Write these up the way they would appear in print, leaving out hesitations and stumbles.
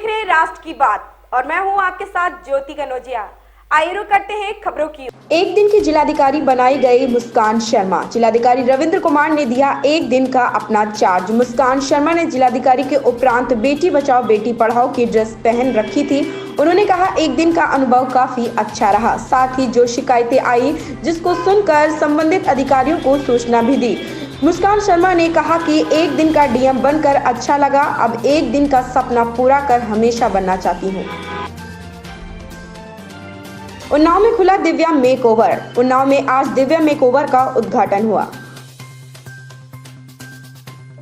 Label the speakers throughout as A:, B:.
A: देख रहे हैं राष्ट्र की बात और मैं हूं आपके साथ ज्योति कनौजिया। आइए रुक करते हैं खबरों की। एक दिन की जिलाधिकारी बनाई गई मुस्कान शर्मा। जिलाधिकारी रविंद्र कुमार ने दिया एक दिन का अपना चार्ज। मुस्कान शर्मा ने जिलाधिकारी के उपरांत बेटी बचाओ बेटी पढ़ाओ की ड्रेस पहन रखी थी। उन्होंने कहा एक दिन का अनुभव काफी अच्छा रहा। साथ ही जो शिकायतें आई जिसको सुनकर संबंधित अधिकारियों को सूचना भी दी। मुस्कान शर्मा ने कहा कि एक दिन का डीएम बनकर अच्छा लगा, अब एक दिन का सपना पूरा कर हमेशा बनना चाहती हूँ। उन्नाव में खुला दिव्या मेकओवर। उन्नाव में आज दिव्या मेकओवर का उद्घाटन हुआ।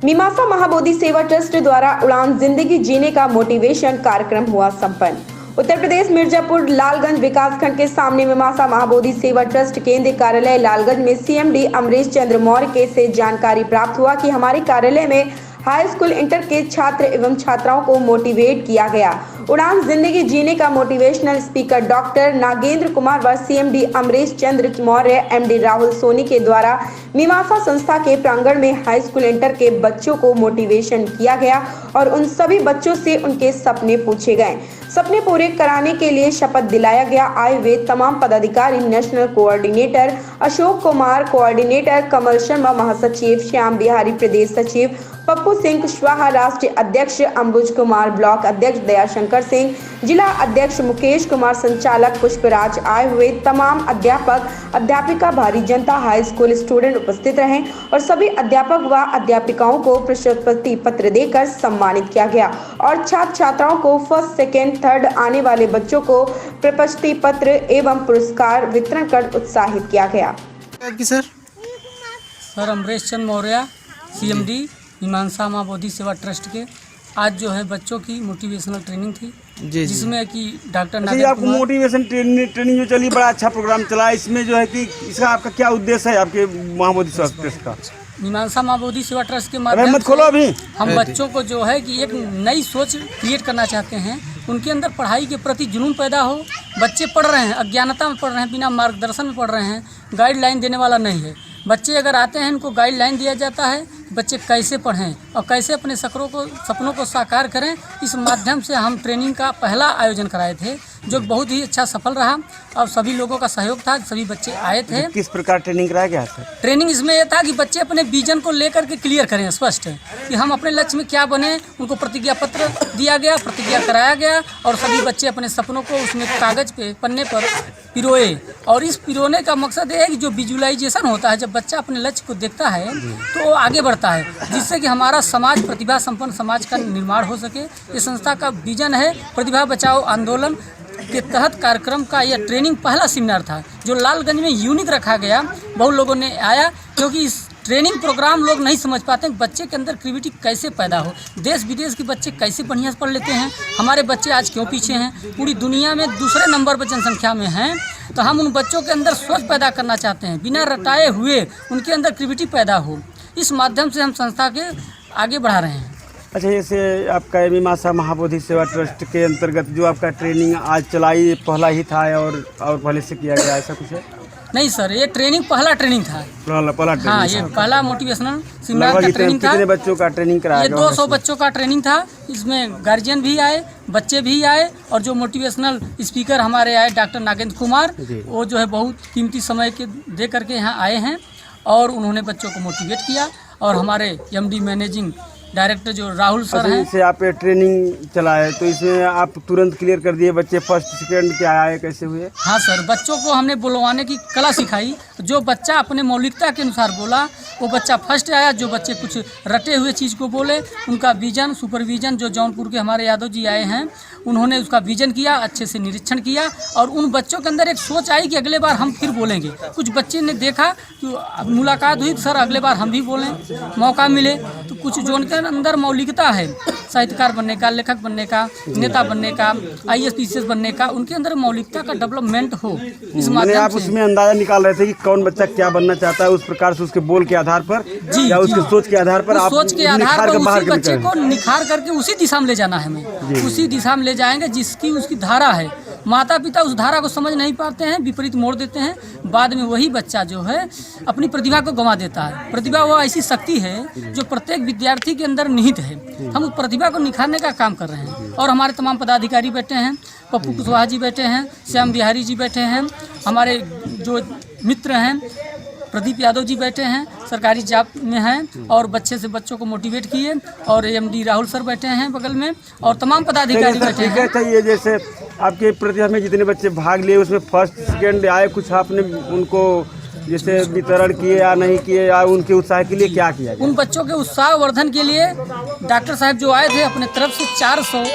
A: मीमांसा महाबोधि सेवा ट्रस्ट द्वारा उड़ान जिंदगी जीने का मोटिवेशन कार्यक्रम हुआ संपन्न। उत्तर प्रदेश मिर्जापुर लालगंज विकासखंड के सामने मीमांसा महाबोधि सेवा ट्रस्ट केंद्रीय कार्यालय लालगंज में सीएमडी अमरीश चंद्र मौर्य से जानकारी प्राप्त हुआ कि हमारे कार्यालय में हाई स्कूल इंटर के छात्र एवं छात्राओं को मोटिवेट किया गया। उड़ान जिंदगी जीने का motivational speaker doctor Nagendra Kumar व सीएमडी अमरीश चंद्र मौर्य एमडी राहुल सोनी के द्वारा मीमांसा संस्था के प्रांगण में हाई स्कूल इंटर के बच्चों को मोटिवेशन किया गया और उन सभी बच्चों से उनके सपने पूछे गए। सपने पूरे कराने के लिए शपथ दिलाया गया। आए हुए तमाम पदाधिकारी national coordinator Ashok Kumar, coordinator Kamal Sharma, महासचिव श्याम बिहारी, प्रदेश सचिव पप्पू सिंह कुशवाहा, राष्ट्रीय अध्यक्ष अंबुज कुमार, ब्लॉक अध्यक्ष दयाशंकर सिंह, जिला अध्यक्ष मुकेश कुमार, संचालक पुष्पराज, आए हुए तमाम अध्यापक अध्यापिका, भारी जनता, हाई स्कूल स्टूडेंट उपस्थित रहे और सभी अध्यापक व अध्यापिकाओं को प्रशस्ति पत्र देकर सम्मानित किया गया और छात्र छात्राओं को फर्स्ट, सेकेंड, थर्ड आने वाले बच्चों को प्रशस्ति पत्र एवं पुरस्कार वितरण कर उत्साहित किया गया।
B: सर अमरीश चंद्र मौर्य, सीएमडी मीमांसा महाबोधि सेवा ट्रस्ट के आज जो है बच्चों की मोटिवेशनल ट्रेनिंग थी जिसमें कि डॉक्टर नागेंद्र
C: आपको मोटिवेशन ट्रेनिंग जो चली, बड़ा अच्छा प्रोग्राम चला। इसमें जो है कि इसका आपका क्या उद्देश्य है आपके महाबोधि सेवा ट्रस्ट का?
B: मीमांसा महाबोधि सेवा ट्रस्ट के माध्यम से हम बच्चों को जो है कि एक नई सोच क्रिएट करना चाहते हैं। उनके अंदर पढ़ाई के प्रति जुनून पैदा हो। बच्चे पढ़ रहे हैं, अज्ञानता में पढ़ रहे हैं, बिना मार्गदर्शन में पढ़ रहे हैं, गाइडलाइन देने वाला नहीं है। बच्चे अगर आते हैं इनको गाइडलाइन दिया जाता है बच्चे कैसे पढ़ें और कैसे अपने सपनों को साकार करें। इस माध्यम से हम ट्रेनिंग का पहला आयोजन कराए थे जो बहुत ही अच्छा सफल रहा और सभी लोगों का सहयोग था, सभी बच्चे आए थे।
C: किस प्रकार ट्रेनिंग कराया गया सर?
B: ट्रेनिंग इसमें यह था कि बच्चे अपने विजन को लेकर के क्लियर करें, स्पष्ट कि हम अपने लक्ष्य में क्या बने। उनको प्रतिज्ञा पत्र दिया गया, प्रतिज्ञा कराया गया और सभी बच्चे अपने सपनों को उसमें कागज पे पन्ने पर पिरोए। और इस पिरोने का मकसद ये है कि जो विजुअलाइजेशन होता है, जब बच्चा अपने लक्ष्य को देखता है तो वो आगे बढ़ता है, जिससे कि हमारा समाज प्रतिभा संपन्न समाज का निर्माण हो सके। ये संस्था का विजन है। प्रतिभा बचाओ आंदोलन के तहत कार्यक्रम का यह ट्रेनिंग पहला सेमिनार था जो लालगंज में यूनिक रखा गया। बहुत लोगों ने आया क्योंकि इस ट्रेनिंग प्रोग्राम लोग नहीं समझ पाते बच्चे के अंदर क्रिएटिविटी कैसे पैदा हो, देश विदेश के बच्चे कैसे बढ़िया पढ़ लेते हैं, हमारे बच्चे आज क्यों पीछे हैं, पूरी दुनिया में दूसरे नंबर पर जनसंख्या में हैं। तो हम उन बच्चों के अंदर सोच पैदा करना चाहते हैं, बिना रटाए हुए उनके अंदर क्रिएटिविटी पैदा हो। इस माध्यम से हम संस्था के आगे बढ़ा रहे हैं।
C: अच्छा, जैसे आपका मीमांसा महाबोधि सेवा ट्रस्ट के अंतर्गत जो आपका ट्रेनिंग आज चलाई पहला ही था और पहले से किया गया, ऐसा कुछ है?
B: नहीं सर, ये ट्रेनिंग पहला ट्रेनिंग था।
C: पहला
B: हाँ, ये पहला मोटिवेशनल सेमिनार का ट्रेनिंग था।
C: कितने बच्चों का ट्रेनिंग कराया?
B: ये 200 बच्चों का ट्रेनिंग था। इसमें गार्जियन भी आए, बच्चे भी आए और जो मोटिवेशनल स्पीकर हमारे आए डॉक्टर नागेंद्र कुमार, वो जो है बहुत कीमती समय के दे करके यहाँ आए हैं और उन्होंने बच्चों को मोटिवेट किया। और हमारे एमडी मैनेजिंग डायरेक्टर जो राहुल सर हैं,
C: इससे आप ट्रेनिंग चलाए तो इसमें आप तुरंत क्लियर कर दिए बच्चे फर्स्ट सेकंड क्या आए, कैसे हुए?
B: हाँ सर, बच्चों को हमने बुलवाने की कला सिखाई। जो बच्चा अपने मौलिकता के अनुसार बोला वो बच्चा फर्स्ट आया। जो बच्चे कुछ रटे हुए चीज़ को बोले उनका विजन सुपरविजन जो जौनपुर के हमारे यादव जी आए हैं उन्होंने उसका विजन किया, अच्छे से निरीक्षण किया और उन बच्चों के अंदर एक सोच आई कि अगले बार हम फिर बोलेंगे। कुछ बच्चे ने देखा कि मुलाकात हुई तो सर अगले बार हम भी बोलें, मौका मिले। तो कुछ जो उनके अंदर मौलिकता है साहित्यकार बनने का, लेखक बनने का, नेता बनने का, IAS PCS बनने का, उनके अंदर मौलिकता का डेवलपमेंट हो। इस माध्यम
C: आप उसमें अंदाजा निकाल रहे थे कि कौन बच्चा क्या बनना चाहता है, उस प्रकार से उसके बोल के आधार पर या उसके सोच के आधार पर आप
B: सोच के आधार पर उसी बच्चे को निखार करके उसी दिशा में ले जाना है। हमें उसी दिशा में ले जाएंगे जिसकी उसकी धारा है। माता पिता उस धारा को समझ नहीं पाते हैं, विपरीत मोड़ देते हैं। बाद में वही बच्चा जो है अपनी प्रतिभा को गंवा देता है। प्रतिभा वो ऐसी शक्ति है जो प्रत्येक विद्यार्थी के अंदर निहित है। हम उस प्रतिभा को निखारने का काम कर रहे हैं और हमारे तमाम पदाधिकारी बैठे हैं, पप्पू कुशवाहा जी बैठे हैं, श्याम बिहारी जी बैठे हैं, हमारे जो मित्र हैं प्रदीप यादव जी बैठे हैं, सरकारी जॉब में हैं और बच्चे से बच्चों को मोटिवेट किए, और एमडी राहुल सर बैठे हैं बगल में और तमाम पदाधिकारी बैठे हैं।
C: चाहिए जैसे आपके प्रतिभा में जितने बच्चे भाग लिए उसमें फर्स्ट सेकेंड आए, कुछ आपने उनको जैसे वितरण किए या नहीं किए, या उनके उत्साह के लिए क्या किया गया?
B: उन बच्चों के उत्साह वर्धन के लिए डॉक्टर साहब जो आए थे अपने तरफ से 400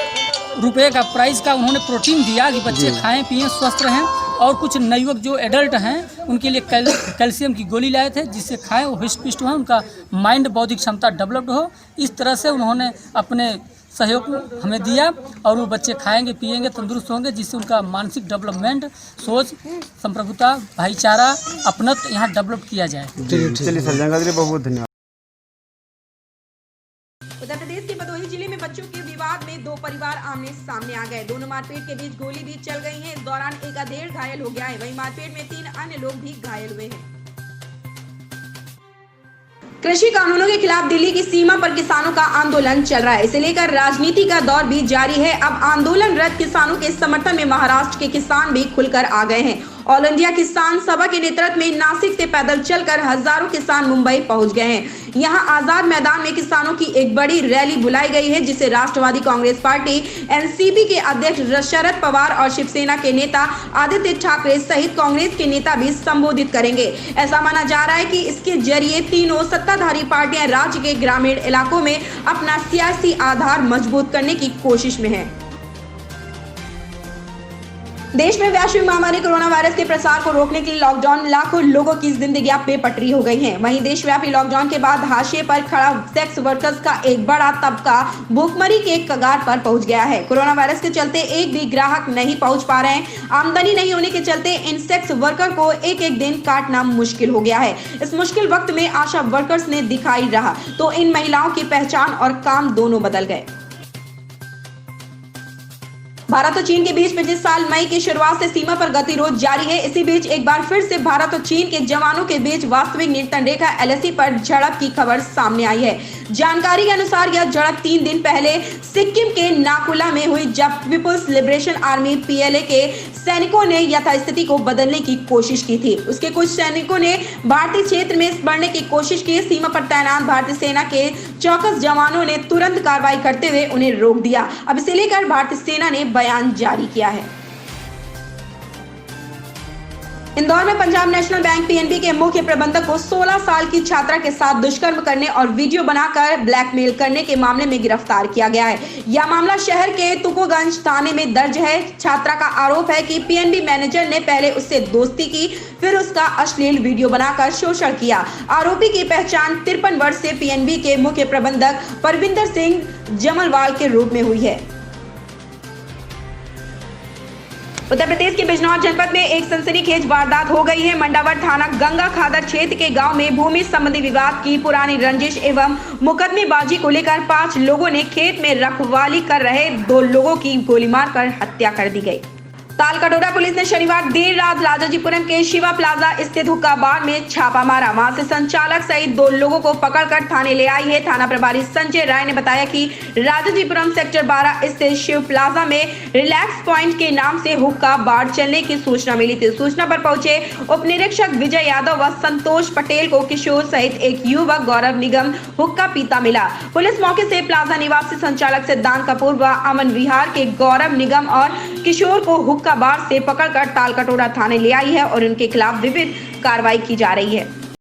B: रुपये का प्राइस का उन्होंने प्रोटीन दिया कि बच्चे खाएं पिएं स्वस्थ रहें, और कुछ नवयुवक जो एडल्ट हैं उनके लिए कैल्शियम की गोली लाए थे जिससे खाएं वो हिस्ट पिष्ट हो, उनका माइंड बौद्धिक क्षमता डेवलप्ड हो। इस तरह से उन्होंने अपने सहयोग हमें दिया और वो बच्चे खाएंगे पिएंगे तंदुरुस्त होंगे, जिससे उनका मानसिक डेवलपमेंट, सोच, संप्रभुता, भाईचारा, अपनत्व यहाँ डेवलप किया जाए।
C: चलिए सर, जानकारी के लिए बहुत बहुत धन्यवाद।
A: उत्तर प्रदेश के भदोही जिले में बच्चों के विवाद में दो परिवार आमने सामने आ गए। दोनों मारपीट के बीच गोली भी चल गई है। इस दौरान एक अधेड़ घायल हो गया है, वहीं मारपीट में 3 अन्य लोग भी घायल हुए हैं। कृषि कानूनों के खिलाफ दिल्ली की सीमा पर किसानों का आंदोलन चल रहा है। इसे लेकर राजनीति का दौर भी जारी है। अब आंदोलनरत किसानों के समर्थन में महाराष्ट्र के किसान भी खुलकर आ गए हैं। ऑल इंडिया किसान सभा के नेतृत्व में नासिक से पैदल चलकर हजारों किसान मुंबई पहुंच गए हैं। यहां आजाद मैदान में किसानों की एक बड़ी रैली बुलाई गई है, जिसे राष्ट्रवादी कांग्रेस पार्टी एनसीपी के अध्यक्ष शरद पवार और शिवसेना के नेता आदित्य ठाकरे सहित कांग्रेस के नेता भी संबोधित करेंगे। ऐसा माना जा रहा है कि इसके जरिए तीनों सत्ताधारी पार्टियां राज्य के ग्रामीण इलाकों में अपना सियासी आधार मजबूत करने की कोशिश में है। देश में वैश्विक महामारी कोरोना वायरस के प्रसार को रोकने के लिए लॉकडाउन लाखों लोगों की जिंदगियां बेपटरी हो गई हैं। वहीं देशव्यापी लॉकडाउन के बाद हाशिए पर खड़ा सेक्स वर्कर्स का एक बड़ा तबका भूखमरी के कगार पर पहुंच गया है। कोरोना वायरस के चलते एक भी ग्राहक नहीं पहुंच पा रहे हैं। आमदनी नहीं होने के चलते इन सेक्स वर्कर को एक एक दिन काटना मुश्किल हो गया है। इस मुश्किल वक्त में आशा वर्कर्स ने दिखाई रहा तो इन महिलाओं की पहचान और काम दोनों बदल गए। भारत और चीन के बीच पिछले साल मई की शुरुआत से सीमा पर गतिरोध जारी है। इसी बीच एक बार फिर से भारत और चीन के जवानों के बीच वास्तविक नियंत्रण रेखा LAC पर झड़प की खबर सामने आई है। जानकारी के अनुसार यह झड़प 3 दिन पहले सिक्किम के नाकुला में हुई, जब पीपुल्स लिबरेशन आर्मी PLA के सैनिकों ने यथास्थिति को बदलने की कोशिश की थी। उसके कुछ सैनिकों ने भारतीय क्षेत्र में बढ़ने की कोशिश की। सीमा पर तैनात भारतीय सेना के चौकस जवानों ने तुरंत कार्रवाई करते हुए उन्हें रोक दिया। अब इसे लेकर भारतीय सेना ने बयान जारी किया है। इंदौर में पंजाब नेशनल बैंक PNB के मुख्य प्रबंधक को 16 साल की छात्रा के साथ दुष्कर्म करने और वीडियो बनाकर ब्लैकमेल करने के मामले में गिरफ्तार किया गया है। यह मामला शहर के तुकोगंज थाने में दर्ज है। छात्रा का आरोप है कि PNB मैनेजर ने पहले उससे दोस्ती की, फिर उसका अश्लील वीडियो बनाकर शोषण किया। आरोपी की पहचान 53 वर्ष से PNB के मुख्य प्रबंधक परविंदर सिंह जमलवाल के रूप में हुई है। उत्तर प्रदेश के बिजनौर जनपद में एक सनसनीखेज वारदात हो गई है। मंडावर थाना गंगा खादर क्षेत्र के गांव में भूमि संबंधी विवाद की पुरानी रंजिश एवं मुकदमेबाजी को लेकर 5 लोगों ने खेत में रखवाली कर रहे 2 लोगों की गोली मारकर हत्या कर दी गई। तालकटोरा पुलिस ने शनिवार देर रात राजाजीपुरम के शिवा प्लाजा स्थित हुक्का बार में छापा मारा। वहां से संचालक सहित 2 लोगों को पकड़कर थाने ले आई है। थाना प्रभारी संजय राय ने बताया कि राजाजीपुरम सेक्टर 12 स्थित शिव प्लाजा में रिलैक्स पॉइंट के नाम से हुक्का बार चलने की सूचना मिली थी। सूचना पर पहुंचे उप निरीक्षक विजय यादव व संतोष पटेल को किशोर सहित एक युवक गौरव निगम हुक्का पीता मिला। पुलिस मौके से प्लाजा निवासी संचालक सिद्धांत कपूर व अमन विहार के गौरव निगम और किशोर को हुक्का बार से पकड़कर तालकटोरा थाने ले आई है और उनके खिलाफ विभिन्न कार्रवाई की जा रही है।